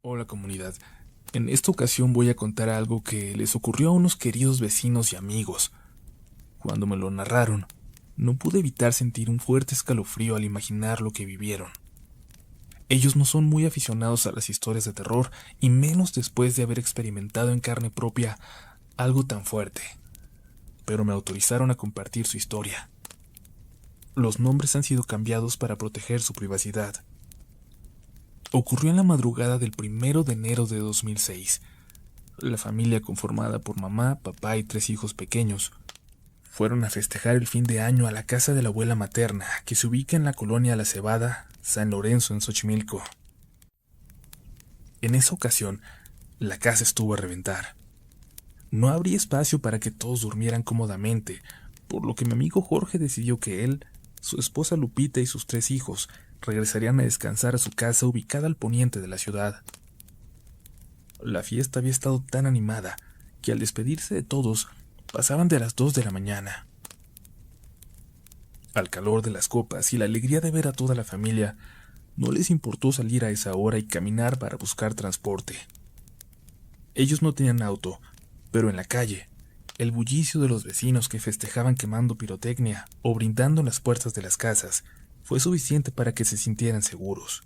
Hola comunidad, en esta ocasión voy a contar algo que les ocurrió a unos queridos vecinos y amigos. Cuando me lo narraron, no pude evitar sentir un fuerte escalofrío al imaginar lo que vivieron. Ellos no son muy aficionados a las historias de terror, y menos después de haber experimentado en carne propia algo tan fuerte, pero me autorizaron a compartir su historia. Los nombres han sido cambiados para proteger su privacidad. Ocurrió en la madrugada del 1 de enero de 2006. La familia, conformada por mamá, papá y 3 hijos pequeños, fueron a festejar el fin de año a la casa de la abuela materna, que se ubica en la colonia La Cebada, San Lorenzo, en Xochimilco. En esa ocasión, la casa estuvo a reventar. No habría espacio para que todos durmieran cómodamente, por lo que mi amigo Jorge decidió que él, su esposa Lupita y sus 3 hijos regresarían a descansar a su casa ubicada al poniente de la ciudad. La fiesta había estado tan animada que al despedirse de todos pasaban de las 2 de la mañana. Al calor de las copas y la alegría de ver a toda la familia, no les importó salir a esa hora y caminar para buscar transporte. Ellos no tenían auto, pero en la calle, el bullicio de los vecinos que festejaban quemando pirotecnia o brindando en las puertas de las casas fue suficiente para que se sintieran seguros.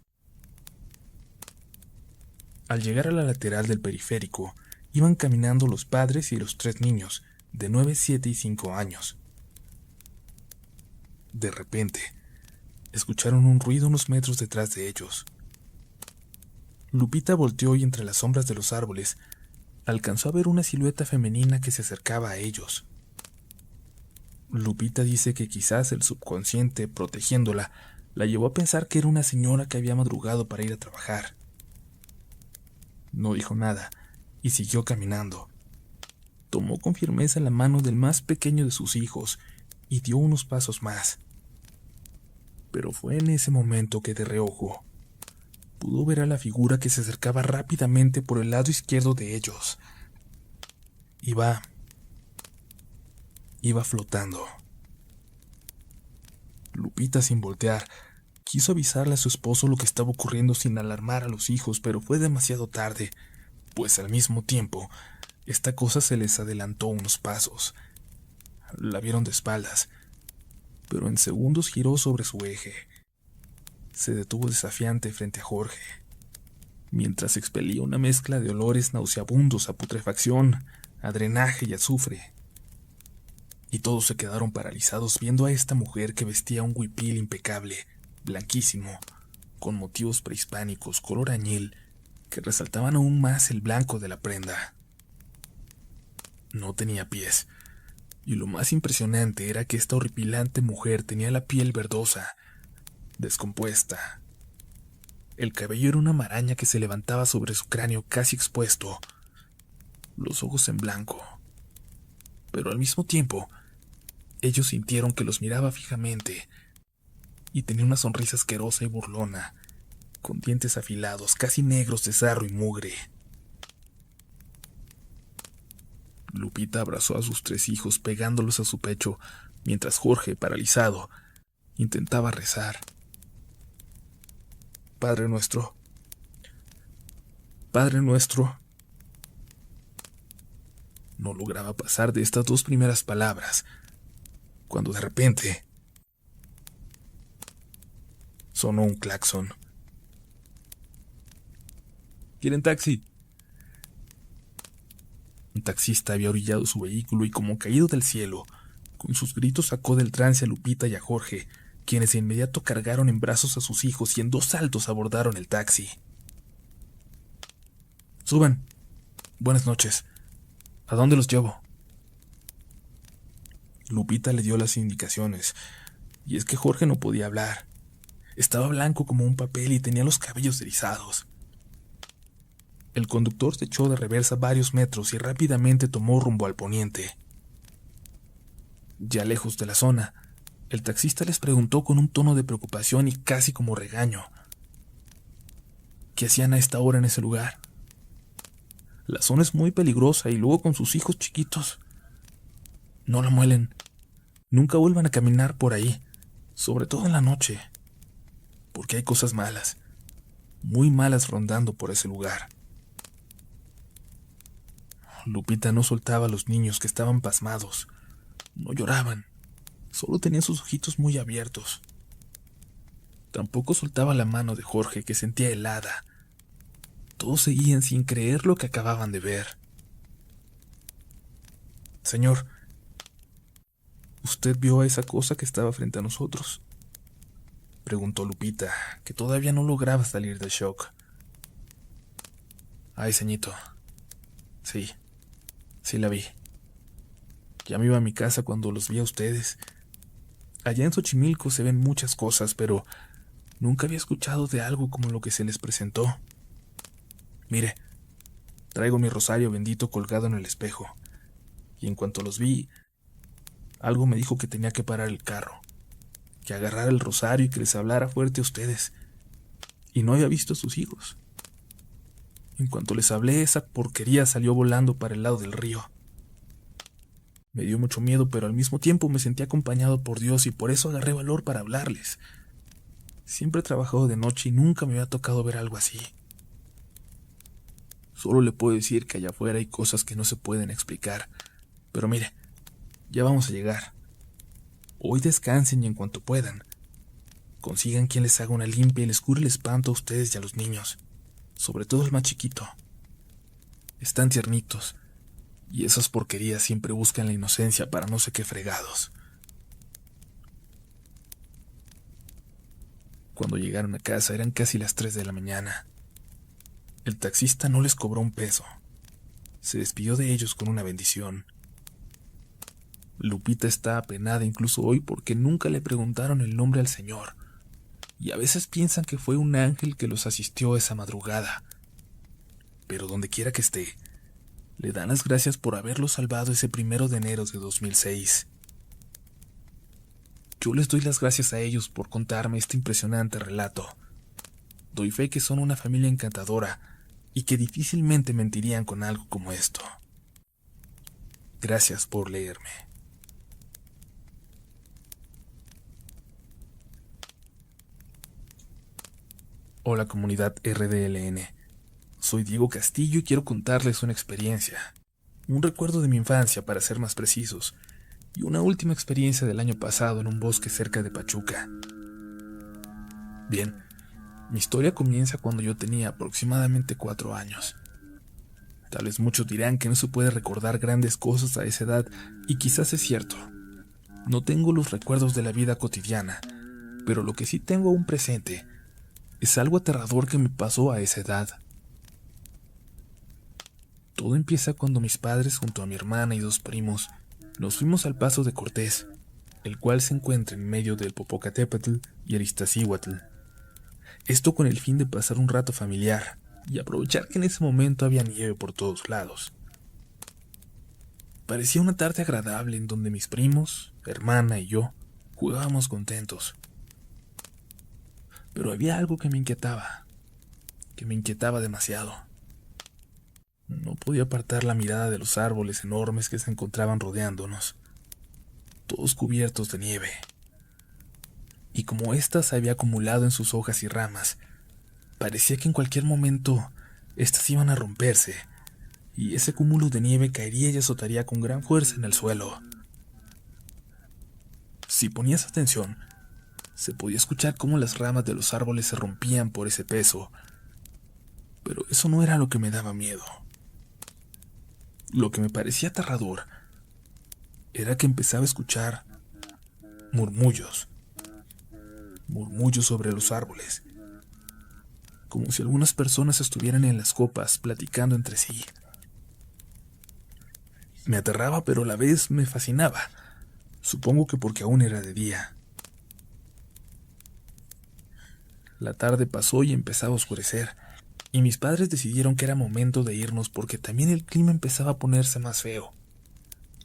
Al llegar a la lateral del periférico, iban caminando los padres y los 3 niños, de 9, 7 y 5 años. De repente, escucharon un ruido unos metros detrás de ellos. Lupita volteó y entre las sombras de los árboles alcanzó a ver una silueta femenina que se acercaba a ellos. Lupita dice que quizás el subconsciente, protegiéndola, la llevó a pensar que era una señora que había madrugado para ir a trabajar. No dijo nada y siguió caminando. Tomó con firmeza la mano del más pequeño de sus hijos y dio unos pasos más. Pero fue en ese momento que de reojo pudo ver a la figura que se acercaba rápidamente por el lado izquierdo de ellos. Iba flotando. Lupita, sin voltear, quiso avisarle a su esposo lo que estaba ocurriendo sin alarmar a los hijos, pero fue demasiado tarde, pues al mismo tiempo, esta cosa se les adelantó unos pasos. La vieron de espaldas, pero en segundos giró sobre su eje. Se detuvo desafiante frente a Jorge, mientras expelía una mezcla de olores nauseabundos a putrefacción, a drenaje y azufre. Y todos se quedaron paralizados viendo a esta mujer que vestía un huipil impecable, blanquísimo, con motivos prehispánicos color añil que resaltaban aún más el blanco de la prenda. No tenía pies, y lo más impresionante era que esta horripilante mujer tenía la piel verdosa, descompuesta. El cabello era una maraña que se levantaba sobre su cráneo casi expuesto, los ojos en blanco. Pero al mismo tiempo, ellos sintieron que los miraba fijamente, y tenía una sonrisa asquerosa y burlona, con dientes afilados, casi negros de sarro y mugre. Lupita abrazó a sus 3 hijos pegándolos a su pecho, mientras Jorge, paralizado, intentaba rezar. Padre nuestro, Padre nuestro. No lograba pasar de estas 2 primeras palabras, cuando de repente sonó un claxon. ¿Quieren taxi? Un taxista había orillado su vehículo y, como caído del cielo, con sus gritos sacó del trance a Lupita y a Jorge, quienes de inmediato cargaron en brazos a sus hijos y en 2 saltos abordaron el taxi. Suban. Buenas noches. ¿A dónde los llevo? Lupita le dio las indicaciones, y es que Jorge no podía hablar. Estaba blanco como un papel y tenía los cabellos erizados. El conductor se echó de reversa varios metros y rápidamente tomó rumbo al poniente. Ya lejos de la zona, el taxista les preguntó con un tono de preocupación y casi como regaño: ¿qué hacían a esta hora en ese lugar? La zona es muy peligrosa y luego con sus hijos chiquitos. No la muelen. Nunca vuelvan a caminar por ahí, sobre todo en la noche, porque hay cosas malas. muy malas rondando por ese lugar. Lupita no soltaba a los niños que estaban pasmados. No lloraban, solo tenían sus ojitos muy abiertos. Tampoco soltaba la mano de Jorge, que sentía helada. Todos seguían sin creer lo que acababan de ver. Señor, ¿usted vio a esa cosa que estaba frente a nosotros?, preguntó Lupita, que todavía no lograba salir del shock. Ay, ceñito. Sí, sí la vi. Ya me iba a mi casa cuando los vi a ustedes. Allá en Xochimilco se ven muchas cosas, pero nunca había escuchado de algo como lo que se les presentó. Mire, traigo mi rosario bendito colgado en el espejo, y en cuanto los vi, algo me dijo que tenía que parar el carro, que agarrara el rosario y que les hablara fuerte a ustedes. Y no había visto a sus hijos. En cuanto les hablé, esa porquería salió volando para el lado del río. Me dio mucho miedo, pero al mismo tiempo me sentí acompañado por Dios y por eso agarré valor para hablarles. Siempre he trabajado de noche y nunca me había tocado ver algo así. Solo le puedo decir que allá afuera hay cosas que no se pueden explicar. Pero mire, ya vamos a llegar. Hoy descansen y en cuanto puedan, consigan quien les haga una limpia y les cure el espanto a ustedes y a los niños, sobre todo el más chiquito. Están tiernitos, y esas porquerías siempre buscan la inocencia para no sé qué fregados. Cuando llegaron a casa eran casi las 3 de la mañana. El taxista no les cobró un peso. Se despidió de ellos con una bendición. Lupita está apenada incluso hoy porque nunca le preguntaron el nombre al Señor, y a veces piensan que fue un ángel que los asistió esa madrugada. Pero donde quiera que esté, le dan las gracias por haberlos salvado ese 1 de enero de 2006. Yo les doy las gracias a ellos por contarme este impresionante relato. Doy fe que son una familia encantadora y que difícilmente mentirían con algo como esto. Gracias por leerme. Hola comunidad RDLN. Soy Diego Castillo y quiero contarles una experiencia. Un recuerdo de mi infancia, para ser más precisos, y una última experiencia del año pasado en un bosque cerca de Pachuca. Bien, mi historia comienza cuando yo tenía aproximadamente 4 años. Tal vez muchos dirán que no se puede recordar grandes cosas a esa edad, y quizás es cierto. No tengo los recuerdos de la vida cotidiana, pero lo que sí tengo aún presente es algo aterrador que me pasó a esa edad. Todo empieza cuando mis padres, junto a mi hermana y 2 primos, nos fuimos al Paso de Cortés, el cual se encuentra en medio del Popocatépetl y el Iztaccíhuatl. Esto con el fin de pasar un rato familiar y aprovechar que en ese momento había nieve por todos lados. Parecía una tarde agradable en donde mis primos, hermana y yo jugábamos contentos. Pero había algo que me inquietaba demasiado. No podía apartar la mirada de los árboles enormes que se encontraban rodeándonos, todos cubiertos de nieve. Y como ésta se había acumulado en sus hojas y ramas, parecía que en cualquier momento éstas iban a romperse, y ese cúmulo de nieve caería y azotaría con gran fuerza en el suelo. Si ponías atención, se podía escuchar cómo las ramas de los árboles se rompían por ese peso, pero eso no era lo que me daba miedo. Lo que me parecía aterrador era que empezaba a escuchar murmullos sobre los árboles, como si algunas personas estuvieran en las copas platicando entre sí. Me aterraba, pero a la vez me fascinaba, supongo que porque aún era de día. La tarde pasó y empezaba a oscurecer, y mis padres decidieron que era momento de irnos porque también el clima empezaba a ponerse más feo.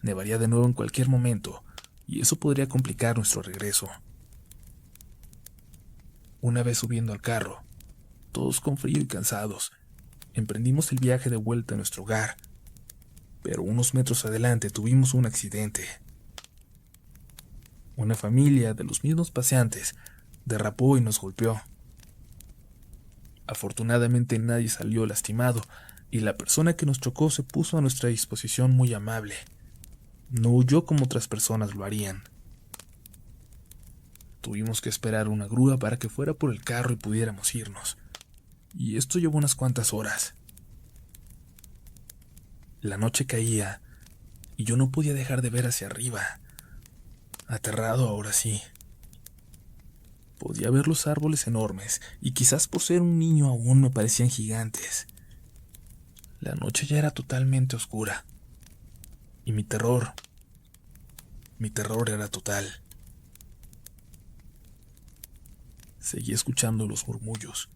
Nevaría de nuevo en cualquier momento, y eso podría complicar nuestro regreso. Una vez subiendo al carro, todos con frío y cansados, emprendimos el viaje de vuelta a nuestro hogar, pero unos metros adelante tuvimos un accidente. Una familia de los mismos paseantes derrapó y nos golpeó. Afortunadamente nadie salió lastimado y la persona que nos chocó se puso a nuestra disposición muy amable. No huyó como otras personas lo harían. Tuvimos que esperar una grúa para que fuera por el carro y pudiéramos irnos. Y esto llevó unas cuantas horas. La noche caía y yo no podía dejar de ver hacia arriba. Aterrado ahora sí. Podía ver los árboles enormes y quizás por ser un niño aún me parecían gigantes. La noche ya era totalmente oscura. Y mi terror era total. Seguí escuchando los murmullos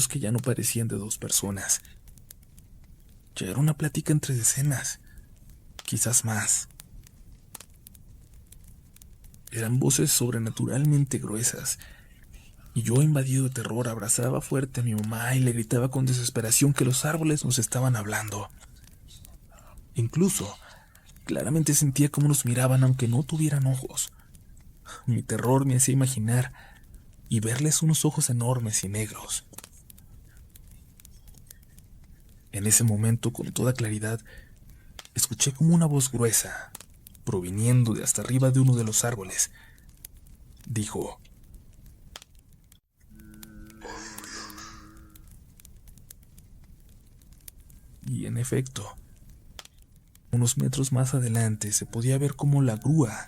que ya no parecían de dos personas. Ya era una plática entre decenas, quizás más. Eran voces sobrenaturalmente gruesas, y yo, invadido de terror, abrazaba fuerte a mi mamá y le gritaba con desesperación que los árboles nos estaban hablando. Incluso, claramente sentía cómo nos miraban aunque no tuvieran ojos. Mi terror me hacía imaginar y verles unos ojos enormes y negros. En ese momento, con toda claridad, escuché como una voz gruesa, proviniendo de hasta arriba de uno de los árboles, dijo: y en efecto, unos metros más adelante se podía ver cómo la grúa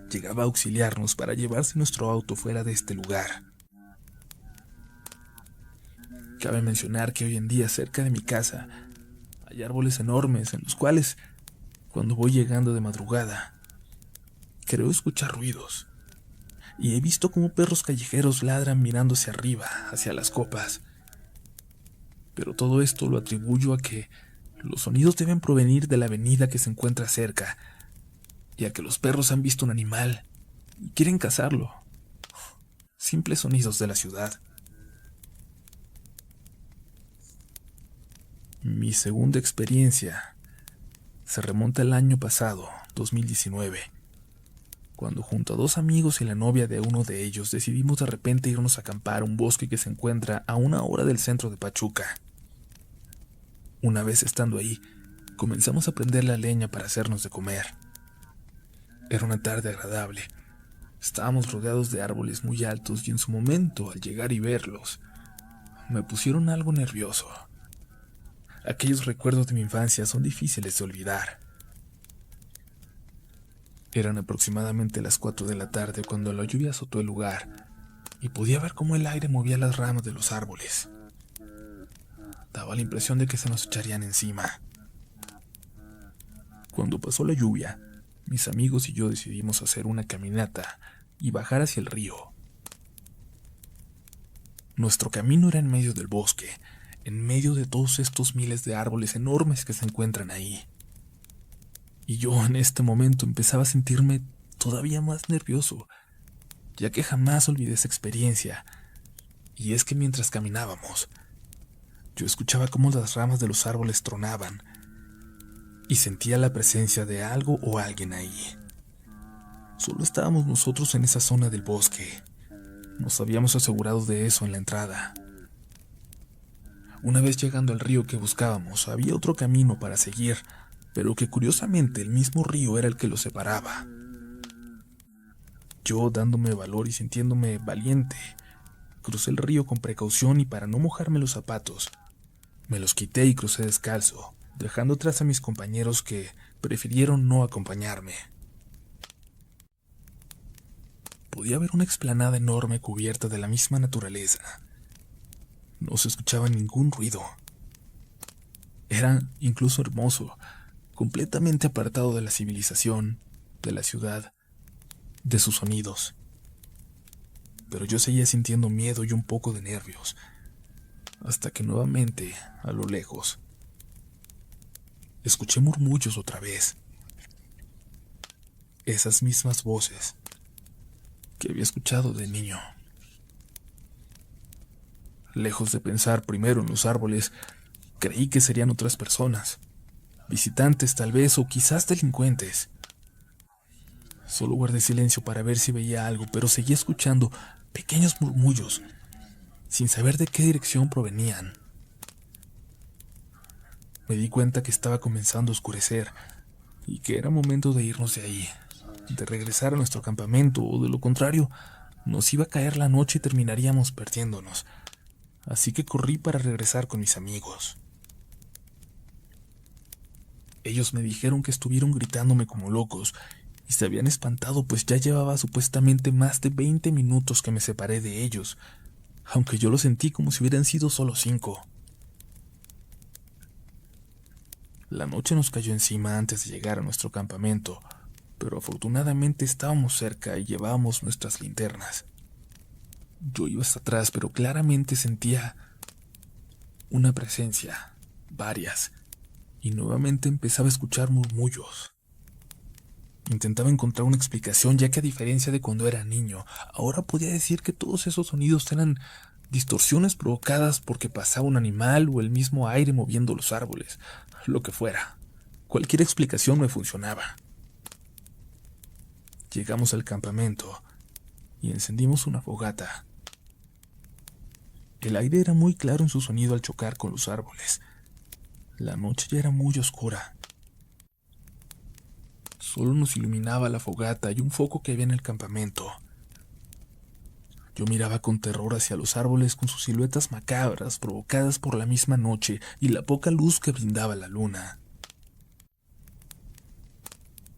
llegaba a auxiliarnos para llevarse nuestro auto fuera de este lugar. Cabe mencionar que hoy en día cerca de mi casa hay árboles enormes en los cuales, cuando voy llegando de madrugada, creo escuchar ruidos, y he visto cómo perros callejeros ladran mirando hacia arriba, hacia las copas. Pero todo esto lo atribuyo a que los sonidos deben provenir de la avenida que se encuentra cerca, y a que los perros han visto un animal y quieren cazarlo. Simples sonidos de la ciudad. Mi segunda experiencia se remonta al año pasado, 2019, cuando junto a dos amigos y la novia de uno de ellos decidimos de repente irnos a acampar a un bosque que se encuentra a 1 hora del centro de Pachuca. Una vez estando ahí, comenzamos a prender la leña para hacernos de comer. Era una tarde agradable. Estábamos rodeados de árboles muy altos y en su momento, al llegar y verlos, me pusieron algo nervioso. Aquellos recuerdos de mi infancia son difíciles de olvidar. Eran aproximadamente las 4 de la tarde cuando la lluvia azotó el lugar y podía ver cómo el aire movía las ramas de los árboles. Daba la impresión de que se nos echarían encima. Cuando pasó la lluvia, mis amigos y yo decidimos hacer una caminata y bajar hacia el río. Nuestro camino era en medio del bosque, en medio de todos estos miles de árboles enormes que se encuentran ahí. Y yo en este momento empezaba a sentirme todavía más nervioso, ya que jamás olvidé esa experiencia. Y es que mientras caminábamos, yo escuchaba cómo las ramas de los árboles tronaban y sentía la presencia de algo o alguien ahí. Solo estábamos nosotros en esa zona del bosque. Nos habíamos asegurado de eso en la entrada. Una vez llegando al río que buscábamos, había otro camino para seguir, pero que curiosamente el mismo río era el que lo separaba. Yo, dándome valor y sintiéndome valiente, crucé el río con precaución y para no mojarme los zapatos, me los quité y crucé descalzo, dejando atrás a mis compañeros que prefirieron no acompañarme. Podía ver una explanada enorme cubierta de la misma naturaleza. No se escuchaba ningún ruido. Era incluso hermoso, completamente apartado de la civilización, de la ciudad, de sus sonidos. Pero yo seguía sintiendo miedo y un poco de nervios, hasta que nuevamente, a lo lejos, escuché murmullos otra vez. Esas mismas voces que había escuchado de niño. Lejos de pensar primero en los árboles, creí que serían otras personas, visitantes tal vez, o quizás delincuentes. Solo guardé silencio para ver si veía algo, pero seguía escuchando pequeños murmullos. sin saber de qué dirección provenían. Me di cuenta que estaba comenzando a oscurecer y que era momento de irnos de ahí, de regresar a nuestro campamento, o de lo contrario, nos iba a caer la noche y terminaríamos perdiéndonos. Así que corrí para regresar con mis amigos. Ellos me dijeron que estuvieron gritándome como locos y se habían espantado, pues ya llevaba supuestamente más de 20 minutos que me separé de ellos, aunque yo lo sentí como si hubieran sido solo 5. La noche nos cayó encima antes de llegar a nuestro campamento, pero afortunadamente estábamos cerca y llevábamos nuestras linternas. Yo iba hasta atrás, pero claramente sentía una presencia, varias, y nuevamente empezaba a escuchar murmullos. Intentaba encontrar una explicación, ya que a diferencia de cuando era niño, ahora podía decir que todos esos sonidos eran distorsiones provocadas porque pasaba un animal o el mismo aire moviendo los árboles, lo que fuera. Cualquier explicación me funcionaba. Llegamos al campamento y encendimos una fogata. El aire era muy claro en su sonido al chocar con los árboles. La noche ya era muy oscura. Solo nos iluminaba la fogata y un foco que había en el campamento. Yo miraba con terror hacia los árboles con sus siluetas macabras provocadas por la misma noche y la poca luz que brindaba la luna.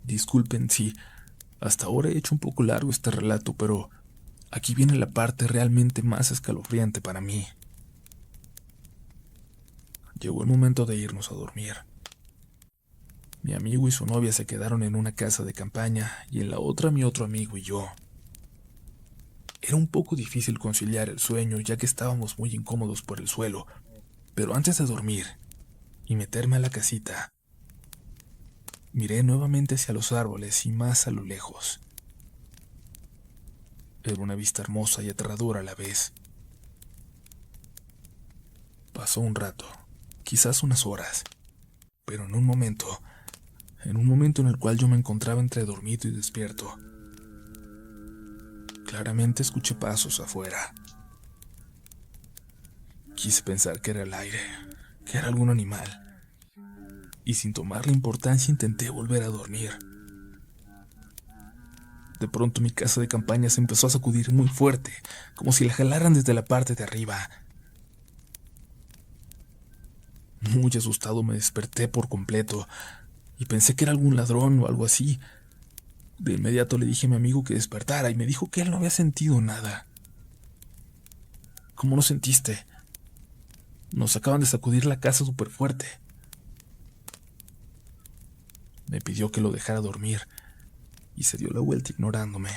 Disculpen si hasta ahora he hecho un poco largo este relato, pero aquí viene la parte realmente más escalofriante para mí. Llegó el momento de irnos a dormir. Mi amigo y su novia se quedaron en una casa de campaña y en la otra mi otro amigo y yo. Era un poco difícil conciliar el sueño ya que estábamos muy incómodos por el suelo, pero antes de dormir y meterme a la casita, miré nuevamente hacia los árboles y más a lo lejos. Era una vista hermosa y aterradora a la vez. Pasó un rato, quizás unas horas, pero en un momento en el cual yo me encontraba entre dormido y despierto, claramente escuché pasos afuera. Quise pensar que era el aire, que era algún animal, y sin tomarle importancia intenté volver a dormir. De pronto mi casa de campaña se empezó a sacudir muy fuerte, como si la jalaran desde la parte de arriba. Muy asustado me desperté por completo y pensé que era algún ladrón o algo así. De inmediato le dije a mi amigo que despertara y me dijo que él no había sentido nada. ¿Cómo no sentiste? Nos acaban de sacudir la casa súper fuerte. Me pidió que lo dejara dormir y se dio la vuelta ignorándome.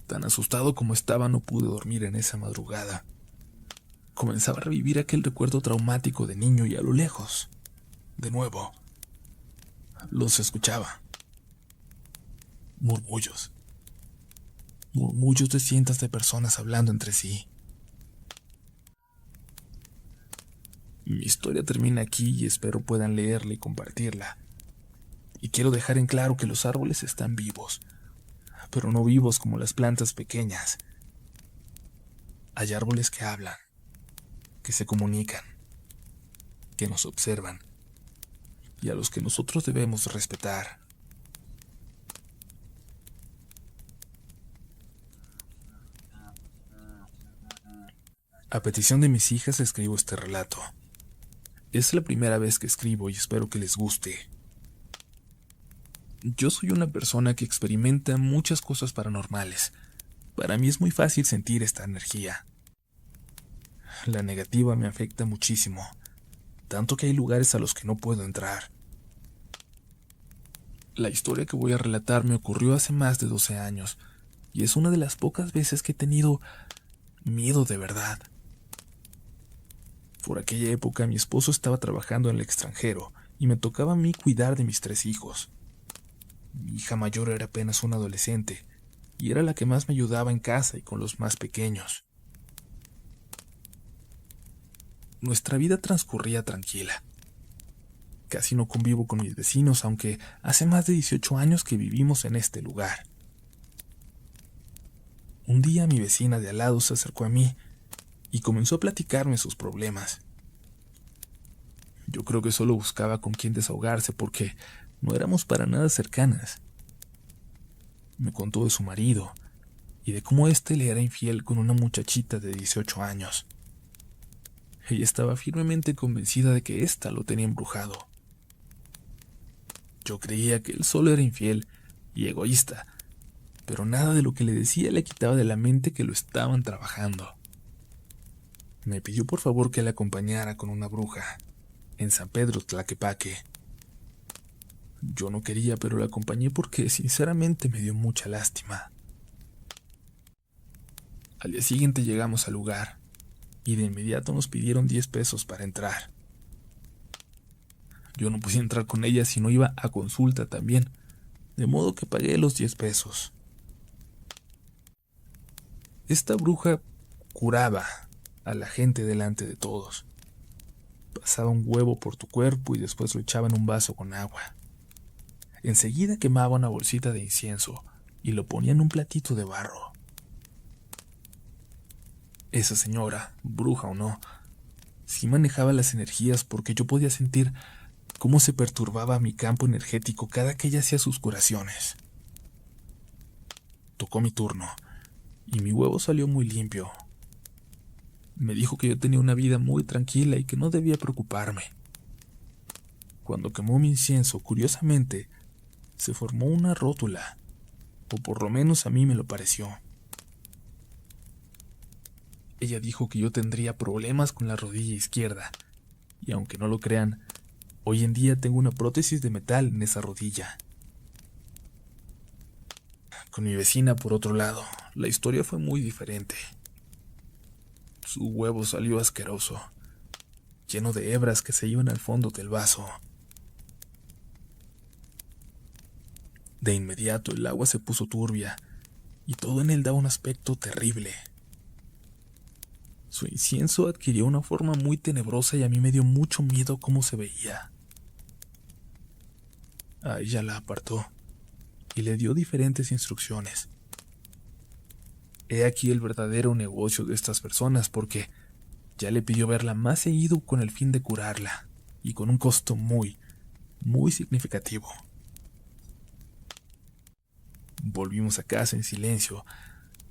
Tan asustado como estaba, no pude dormir en esa madrugada. Comenzaba a revivir aquel recuerdo traumático de niño y a lo lejos, de nuevo, los escuchaba. Murmullos. Murmullos de cientos de personas hablando entre sí. Mi historia termina aquí y espero puedan leerla y compartirla. Y quiero dejar en claro que los árboles están vivos, pero no vivos como las plantas pequeñas. Hay árboles que hablan, que se comunican, que nos observan y a los que nosotros debemos respetar. A petición de mis hijas escribo este relato. Es la primera vez que escribo y espero que les guste. Yo soy una persona que experimenta muchas cosas paranormales. Para mí es muy fácil sentir esta energía. La negativa me afecta muchísimo, tanto que hay lugares a los que no puedo entrar. La historia que voy a relatar me ocurrió hace más de 12 años, y es una de las pocas veces que he tenido miedo de verdad. Por aquella época mi esposo estaba trabajando en el extranjero, y me tocaba a mí cuidar de mis 3 hijos. Mi hija mayor era apenas una adolescente, y era la que más me ayudaba en casa y con los más pequeños. Nuestra vida transcurría tranquila. Casi no convivo con mis vecinos, aunque hace más de 18 años que vivimos en este lugar. Un día mi vecina de al lado se acercó a mí y comenzó a platicarme sus problemas. Yo creo que solo buscaba con quién desahogarse porque no éramos para nada cercanas. Me contó de su marido y de cómo éste le era infiel con una muchachita de 18 años. Ella estaba firmemente convencida de que ésta lo tenía embrujado. Yo creía que él solo era infiel y egoísta, pero nada de lo que le decía le quitaba de la mente que lo estaban trabajando. Me pidió por favor que la acompañara con una bruja en San Pedro Tlaquepaque. Yo no quería, pero la acompañé porque sinceramente me dio mucha lástima. Al día siguiente llegamos al lugar y de inmediato nos pidieron 10 pesos para entrar. Yo no podía entrar con ella si no iba a consulta también, de modo que pagué los 10 pesos. Esta bruja curaba a la gente delante de todos. Pasaba un huevo por tu cuerpo y después lo echaba en un vaso con agua. Enseguida quemaba una bolsita de incienso y lo ponía en un platito de barro. Esa señora, bruja o no, sí manejaba las energías porque yo podía sentir cómo se perturbaba mi campo energético cada que ella hacía sus curaciones. Tocó mi turno y mi huevo salió muy limpio. Me dijo que yo tenía una vida muy tranquila y que no debía preocuparme. Cuando quemó mi incienso, curiosamente, se formó una rótula, o por lo menos a mí me lo pareció. Ella dijo que yo tendría problemas con la rodilla izquierda, y aunque no lo crean, hoy en día tengo una prótesis de metal en esa rodilla. Con mi vecina, por otro lado, la historia fue muy diferente. Su huevo salió asqueroso, lleno de hebras que se iban al fondo del vaso. De inmediato el agua se puso turbia y todo en él daba un aspecto terrible. Su incienso adquirió una forma muy tenebrosa y a mí me dio mucho miedo cómo se veía. A ella la apartó y le dio diferentes instrucciones. He aquí el verdadero negocio de estas personas porque ya le pidió verla más seguido con el fin de curarla y con un costo muy, muy significativo. Volvimos a casa en silencio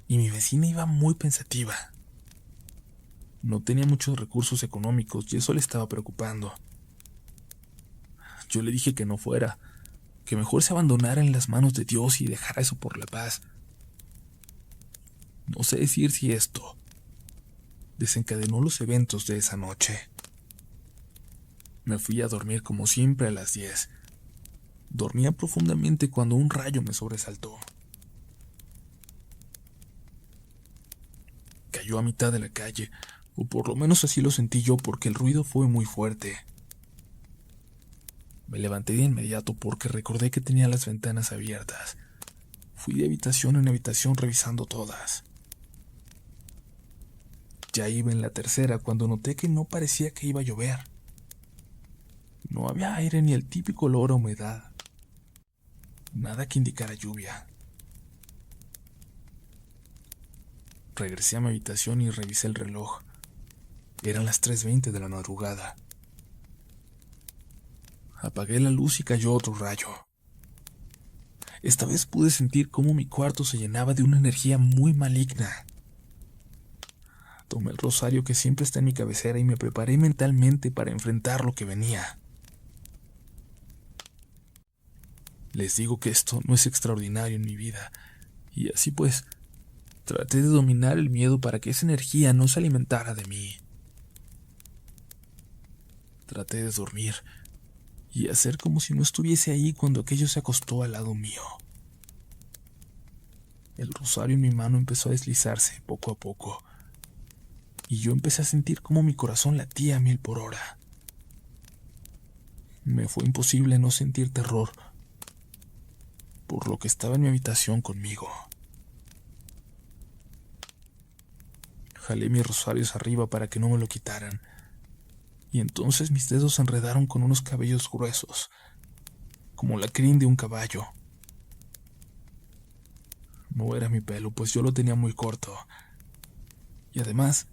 y mi vecina iba muy pensativa. No tenía muchos recursos económicos y eso le estaba preocupando. Yo le dije que no fuera, que mejor se abandonara en las manos de Dios y dejara eso por la paz. No sé decir si esto desencadenó los eventos de esa noche. Me fui a dormir como siempre a las 10. Dormía profundamente cuando un rayo me sobresaltó. Cayó a mitad de la calle, o por lo menos así lo sentí yo porque el ruido fue muy fuerte. Me levanté de inmediato porque recordé que tenía las ventanas abiertas. Fui de habitación en habitación revisando todas. Ya iba en la tercera cuando noté que no parecía que iba a llover. No había aire ni el típico olor a humedad. Nada que indicara lluvia. Regresé a mi habitación y revisé el reloj. Eran las 3:20 de la madrugada. Apagué la luz y cayó otro rayo. Esta vez pude sentir cómo mi cuarto se llenaba de una energía muy maligna. Tomé el rosario que siempre está en mi cabecera y me preparé mentalmente para enfrentar lo que venía. Les digo que esto no es extraordinario en mi vida, y así pues, traté de dominar el miedo para que esa energía no se alimentara de mí. Traté de dormir y hacer como si no estuviese ahí cuando aquello se acostó al lado mío. El rosario en mi mano empezó a deslizarse poco a poco, y yo empecé a sentir cómo mi corazón latía a 1000 por hora. Me fue imposible no sentir terror por lo que estaba en mi habitación conmigo. Jalé mis rosarios arriba para que no me lo quitaran, y entonces mis dedos se enredaron con unos cabellos gruesos, como la crin de un caballo. No era mi pelo, pues yo lo tenía muy corto. Y además,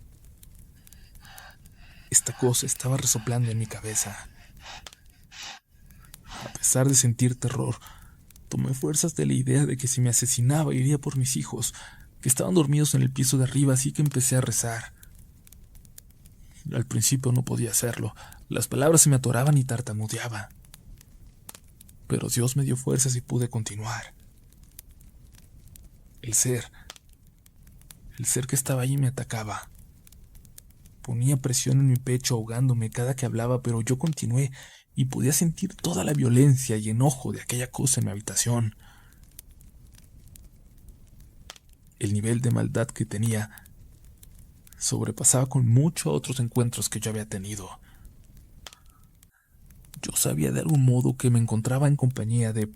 esta cosa estaba resoplando en mi cabeza. A pesar de sentir terror, tomé fuerzas de la idea de que si me asesinaba iría por mis hijos, que estaban dormidos en el piso de arriba, así que empecé a rezar. Al principio no podía hacerlo, las palabras se me atoraban y tartamudeaba. Pero Dios me dio fuerzas y pude continuar. El ser que estaba ahí me atacaba. Ponía presión en mi pecho ahogándome cada que hablaba, pero yo continué y podía sentir toda la violencia y enojo de aquella cosa en mi habitación. El nivel de maldad que tenía sobrepasaba con mucho a otros encuentros que yo había tenido. Yo sabía de algún modo que me encontraba en compañía de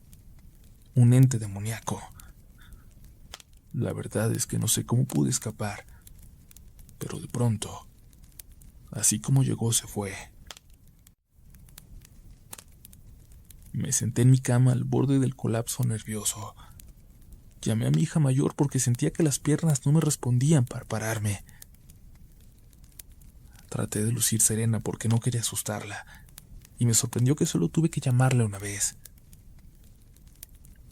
un ente demoníaco. La verdad es que no sé cómo pude escapar, pero de pronto, así como llegó, se fue. Me senté en mi cama al borde del colapso nervioso. Llamé a mi hija mayor porque sentía que las piernas no me respondían para pararme. Traté de lucir serena porque no quería asustarla, y me sorprendió que solo tuve que llamarla una vez.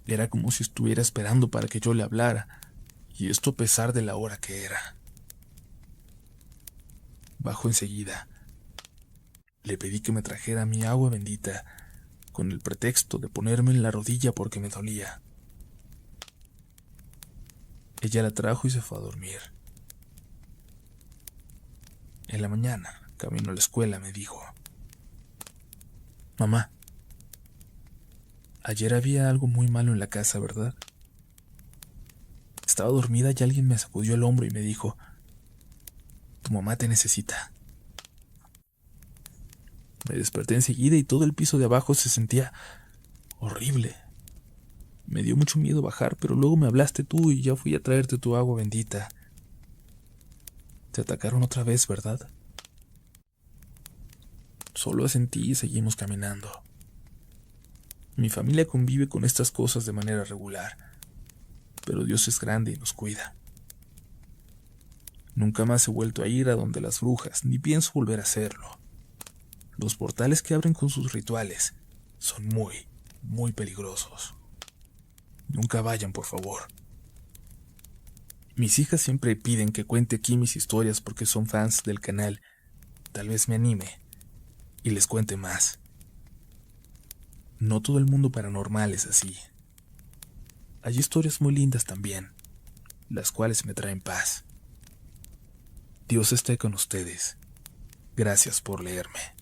Era como si estuviera esperando para que yo le hablara, y esto a pesar de la hora que era. Bajó enseguida. Le pedí que me trajera mi agua bendita, con el pretexto de ponerme en la rodilla porque me dolía. Ella la trajo y se fue a dormir. En la mañana, camino a la escuela, me dijo: «Mamá, ayer había algo muy malo en la casa, ¿verdad?» Estaba dormida y alguien me sacudió el hombro y me dijo: «Tu mamá te necesita». Me desperté enseguida y todo el piso de abajo se sentía horrible. Me dio mucho miedo bajar, pero luego me hablaste tú y ya fui a traerte tu agua bendita. Te atacaron otra vez, ¿verdad? Solo asentí y seguimos caminando. Mi familia convive con estas cosas de manera regular, pero Dios es grande y nos cuida. Nunca más he vuelto a ir a donde las brujas, ni pienso volver a hacerlo. Los portales que abren con sus rituales son muy, muy peligrosos. Nunca vayan, por favor. Mis hijas siempre piden que cuente aquí mis historias porque son fans del canal. Tal vez me anime y les cuente más. No todo el mundo paranormal es así. Hay historias muy lindas también, las cuales me traen paz. Dios esté con ustedes. Gracias por leerme.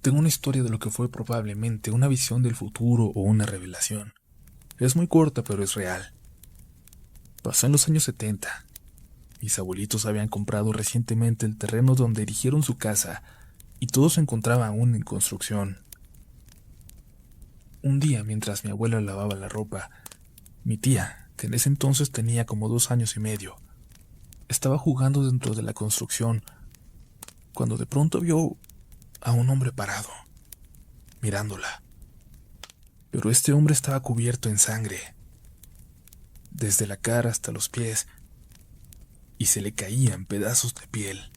Tengo una historia de lo que fue probablemente una visión del futuro o una revelación. Es muy corta, pero es real. Pasó en los años 70. Mis abuelitos habían comprado recientemente el terreno donde erigieron su casa y todo se encontraba aún en construcción. Un día, mientras mi abuela lavaba la ropa, mi tía, que en ese entonces tenía como 2 años y medio, estaba jugando dentro de la construcción cuando de pronto vio a un hombre parado, mirándola. Pero este hombre estaba cubierto en sangre, desde la cara hasta los pies, y se le caían pedazos de piel.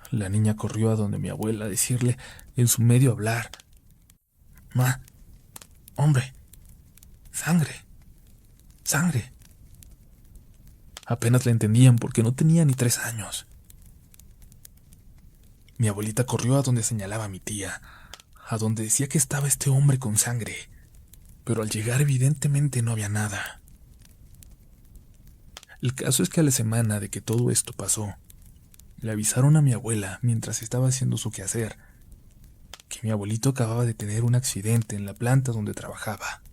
La niña corrió a donde mi abuela a decirle en su medio hablar: «Ma, hombre, sangre, sangre». Apenas la entendían porque no tenía ni 3 años. Mi abuelita corrió a donde señalaba a mi tía, a donde decía que estaba este hombre con sangre, pero al llegar evidentemente no había nada. El caso es que a la semana de que todo esto pasó, le avisaron a mi abuela mientras estaba haciendo su quehacer que mi abuelito acababa de tener un accidente en la planta donde trabajaba.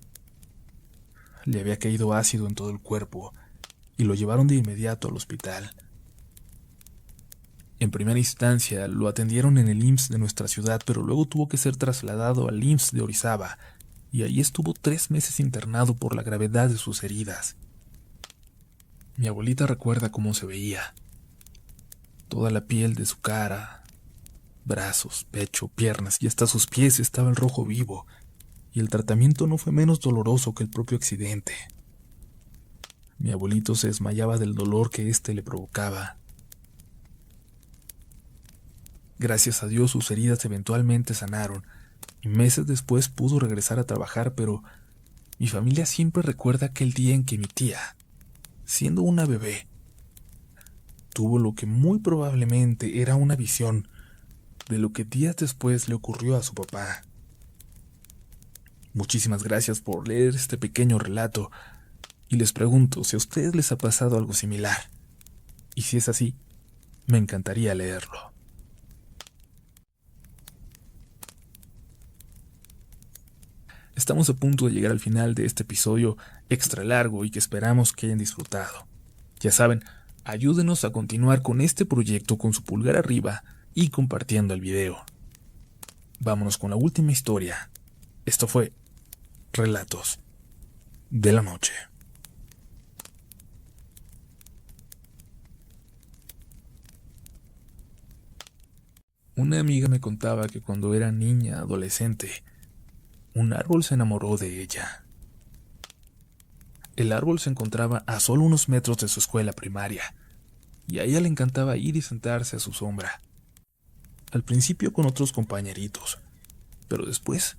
Le había caído ácido en todo el cuerpo y lo llevaron de inmediato al hospital. En primera instancia lo atendieron en el IMSS de nuestra ciudad, pero luego tuvo que ser trasladado al IMSS de Orizaba, y ahí estuvo 3 meses internado por la gravedad de sus heridas. Mi abuelita recuerda cómo se veía. Toda la piel de su cara, Brazos, pecho, piernas y hasta sus pies estaba el rojo vivo, y el tratamiento no fue menos doloroso que el propio accidente. Mi abuelito se desmayaba del dolor que éste le provocaba. Gracias a Dios sus heridas eventualmente sanaron, y meses después pudo regresar a trabajar, pero mi familia siempre recuerda aquel día en que mi tía, siendo una bebé, tuvo lo que muy probablemente era una visión de lo que días después le ocurrió a su papá. Muchísimas gracias por leer este pequeño relato, y les pregunto si a ustedes les ha pasado algo similar, y si es así, me encantaría leerlo. Estamos a punto de llegar al final de este episodio extra largo y que esperamos que hayan disfrutado. Ya saben, ayúdenos a continuar con este proyecto con su pulgar arriba y compartiendo el video. Vámonos con la última historia. Esto fue Relatos de la Noche. Una amiga me contaba que cuando era niña adolescente, un árbol se enamoró de ella. El árbol se encontraba a solo unos metros de su escuela primaria, y a ella le encantaba ir y sentarse a su sombra. Al principio con otros compañeritos, pero después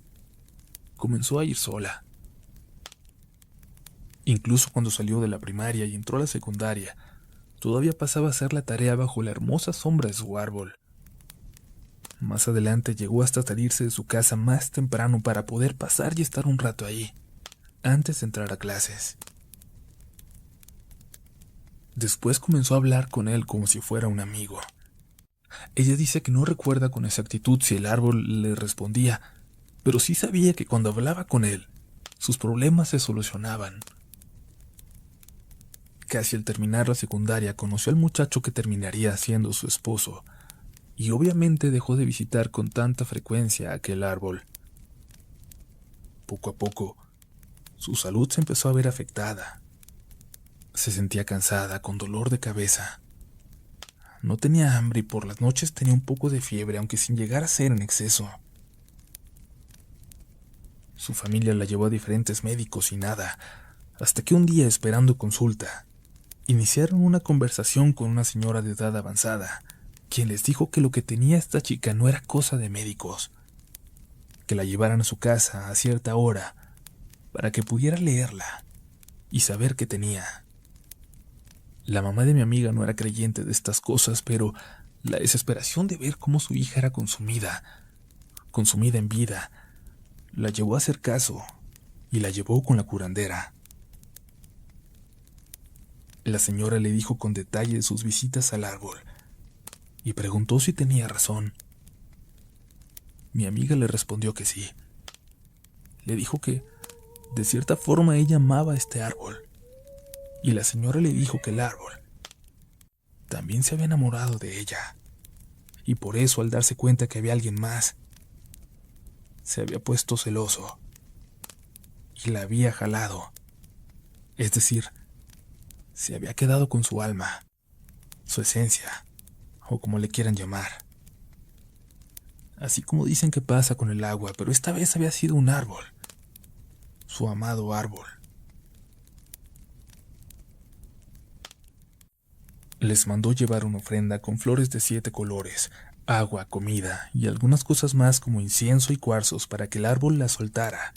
comenzó a ir sola. Incluso cuando salió de la primaria y entró a la secundaria, todavía pasaba a hacer la tarea bajo la hermosa sombra de su árbol. Más adelante llegó hasta salirse de su casa más temprano para poder pasar y estar un rato ahí, antes de entrar a clases. Después comenzó a hablar con él como si fuera un amigo. Ella dice que no recuerda con exactitud si el árbol le respondía, pero sí sabía que cuando hablaba con él, sus problemas se solucionaban. Casi al terminar la secundaria conoció al muchacho que terminaría siendo su esposo, y obviamente dejó de visitar con tanta frecuencia aquel árbol. Poco a poco, su salud se empezó a ver afectada. Se sentía cansada, con dolor de cabeza. No tenía hambre y por las noches tenía un poco de fiebre, aunque sin llegar a ser en exceso. Su familia la llevó a diferentes médicos y nada, hasta que un día, esperando consulta, iniciaron una conversación con una señora de edad avanzada, quien les dijo que lo que tenía esta chica no era cosa de médicos, que la llevaran a su casa a cierta hora para que pudiera leerla y saber qué tenía. La mamá de mi amiga no era creyente de estas cosas, pero la desesperación de ver cómo su hija era consumida en vida, la llevó a hacer caso y la llevó con la curandera. La señora le dijo con detalle de sus visitas al árbol y preguntó si tenía razón. Mi amiga le respondió que sí. Le dijo que, de cierta forma, ella amaba este árbol, y la señora le dijo que el árbol también se había enamorado de ella, y por eso, al darse cuenta que había alguien más, se había puesto celoso y la había jalado, es decir, se había quedado con su alma, su esencia, o como le quieran llamar. Así como dicen que pasa con el agua, pero esta vez había sido un árbol, su amado árbol. Les mandó llevar una ofrenda con flores de 7 colores, agua, comida y algunas cosas más como incienso y cuarzos para que el árbol la soltara.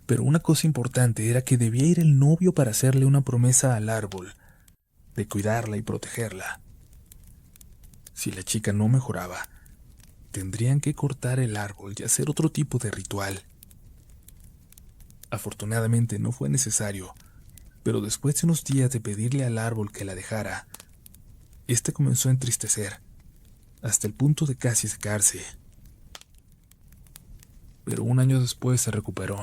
Pero una cosa importante era que debía ir el novio para hacerle una promesa al árbol, de cuidarla y protegerla. Si la chica no mejoraba, tendrían que cortar el árbol y hacer otro tipo de ritual. Afortunadamente no fue necesario, pero después de unos días de pedirle al árbol que la dejara, este comenzó a entristecer, hasta el punto de casi secarse. Pero un año después se recuperó.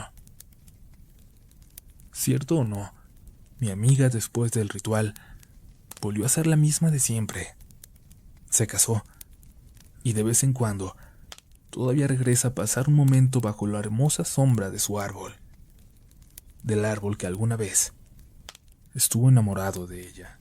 Cierto o no, mi amiga, después del ritual, volvió a ser la misma de siempre. Se casó, y de vez en cuando todavía regresa a pasar un momento bajo la hermosa sombra de su árbol, del árbol que alguna vez estuvo enamorado de ella.